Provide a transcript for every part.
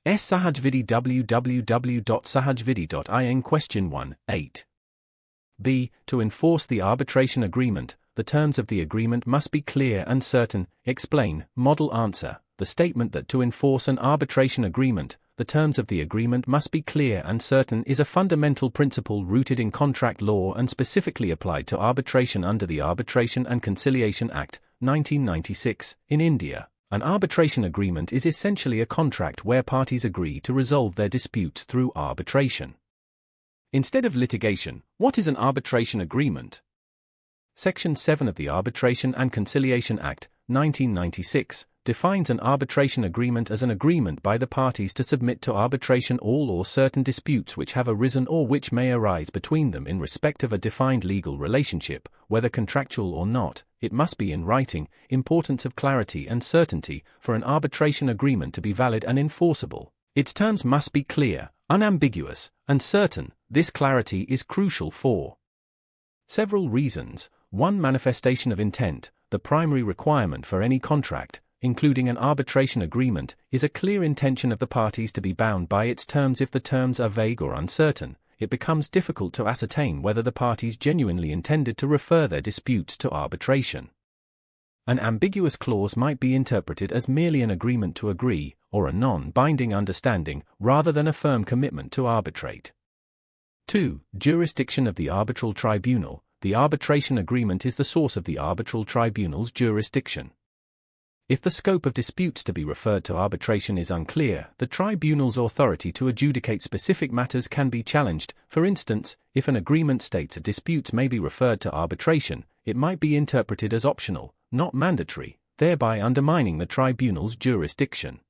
S. Sahaj Vidhi www.sahajvidhi.in Question 1, 8. B. To enforce the arbitration agreement, the terms of the agreement must be clear and certain. Explain. Model answer. The statement that to enforce an arbitration agreement, the terms of the agreement must be clear and certain is a fundamental principle rooted in contract law and specifically applied to arbitration under the Arbitration and Conciliation Act, 1996, in India. An arbitration agreement is essentially a contract where parties agree to resolve their disputes through arbitration. Instead of litigation, what is an arbitration agreement? Section 7 of the Arbitration and Conciliation Act, 1996, defines an arbitration agreement as an agreement by the parties to submit to arbitration all or certain disputes which have arisen or which may arise between them in respect of a defined legal relationship, whether contractual or not. It must be in writing. Importance of clarity and certainty. For an arbitration agreement to be valid and enforceable, its terms must be clear, unambiguous, and certain. This clarity is crucial for several reasons. 1. Manifestation of intent. The primary requirement for any contract, including an arbitration agreement, is a clear intention of the parties to be bound by its terms. If the terms are vague or uncertain, it becomes difficult to ascertain whether the parties genuinely intended to refer their disputes to arbitration. An ambiguous clause might be interpreted as merely an agreement to agree, or a non-binding understanding, rather than a firm commitment to arbitrate. 2. Jurisdiction of the arbitral tribunal. The arbitration agreement is the source of the arbitral tribunal's jurisdiction. If the scope of disputes to be referred to arbitration is unclear, the tribunal's authority to adjudicate specific matters can be challenged. For instance, if an agreement states a dispute may be referred to arbitration, it might be interpreted as optional, not mandatory, thereby undermining the tribunal's jurisdiction.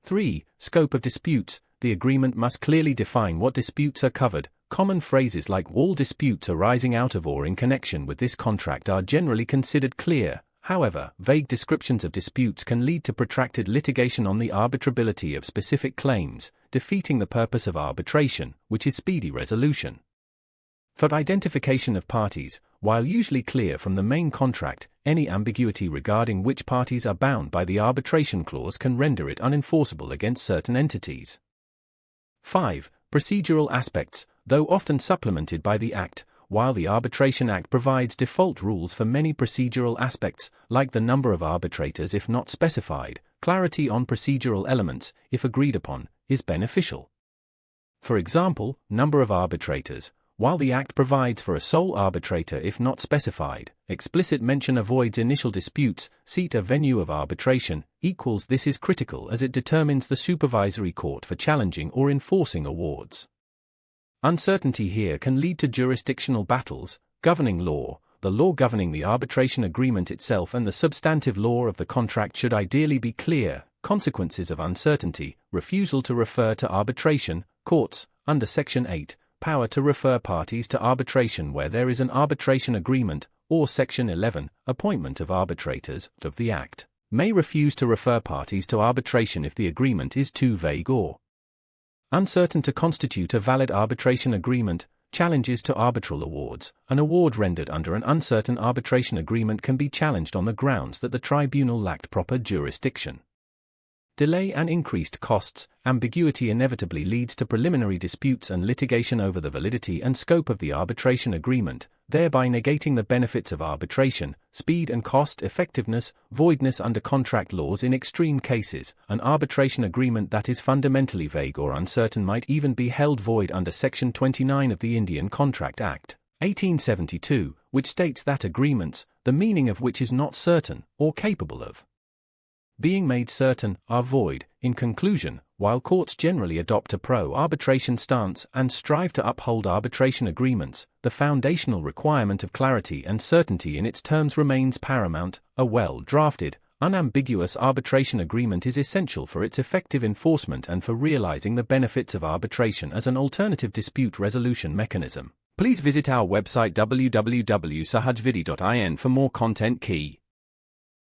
3. Scope of disputes. The agreement must clearly define what disputes are covered. Common phrases like all disputes arising out of or in connection with this contract are generally considered clear. However, vague descriptions of disputes can lead to protracted litigation on the arbitrability of specific claims, defeating the purpose of arbitration, which is speedy resolution. For identification of parties, while usually clear from the main contract, any ambiguity regarding which parties are bound by the arbitration clause can render it unenforceable against certain entities. 5. Procedural aspects. Though often supplemented by the Act, while the Arbitration Act provides default rules for many procedural aspects, like the number of arbitrators if not specified, clarity on procedural elements, if agreed upon, is beneficial. For example, number of arbitrators. While the Act provides for a sole arbitrator if not specified, explicit mention avoids initial disputes. Seat a venue of arbitration equals. This is critical as it determines the supervisory court for challenging or enforcing awards. Uncertainty here can lead to jurisdictional battles. Governing law. The law governing the arbitration agreement itself and the substantive law of the contract should ideally be clear. Consequences of uncertainty. Refusal to refer to arbitration. Courts, under Section 8, power to refer parties to arbitration where there is an arbitration agreement, or Section 11, appointment of arbitrators, of the Act, may refuse to refer parties to arbitration if the agreement is too vague or uncertain to constitute a valid arbitration agreement. Challenges to arbitral awards. An award rendered under an uncertain arbitration agreement can be challenged on the grounds that the tribunal lacked proper jurisdiction. Delay and increased costs. Ambiguity inevitably leads to preliminary disputes and litigation over the validity and scope of the arbitration agreement, thereby negating the benefits of arbitration. Speed and cost effectiveness. Voidness under contract laws. In extreme cases, an arbitration agreement that is fundamentally vague or uncertain might even be held void under Section 29 of the Indian Contract Act, 1872, which states that agreements, the meaning of which is not certain, or capable of being made certain, are void. In conclusion, while courts generally adopt a pro-arbitration stance and strive to uphold arbitration agreements, the foundational requirement of clarity and certainty in its terms remains paramount. A well-drafted, unambiguous arbitration agreement is essential for its effective enforcement and for realizing the benefits of arbitration as an alternative dispute resolution mechanism. Please visit our website www.sahajvidhi.in for more content. Key